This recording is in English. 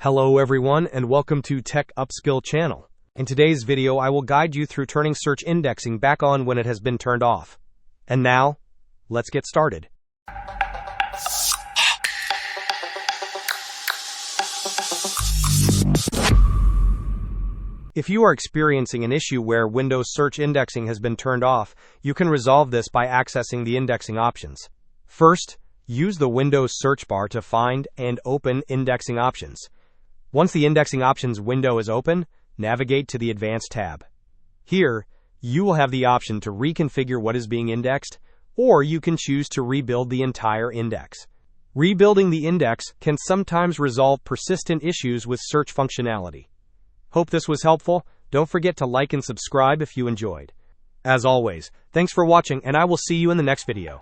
Hello everyone and welcome to Tech Upskill channel. In today's video I will guide you through turning search indexing back on when it has been turned off. And now, let's get started. If you are experiencing an issue where Windows search indexing has been turned off, you can resolve this by accessing the indexing options. First, use the Windows search bar to find and open indexing options. Once the indexing options window is open, navigate to the Advanced tab. Here, you will have the option to reconfigure what is being indexed, or you can choose to rebuild the entire index. Rebuilding the index can sometimes resolve persistent issues with search functionality. Hope this was helpful. Don't forget to like and subscribe if you enjoyed. As always, thanks for watching and I will see you in the next video.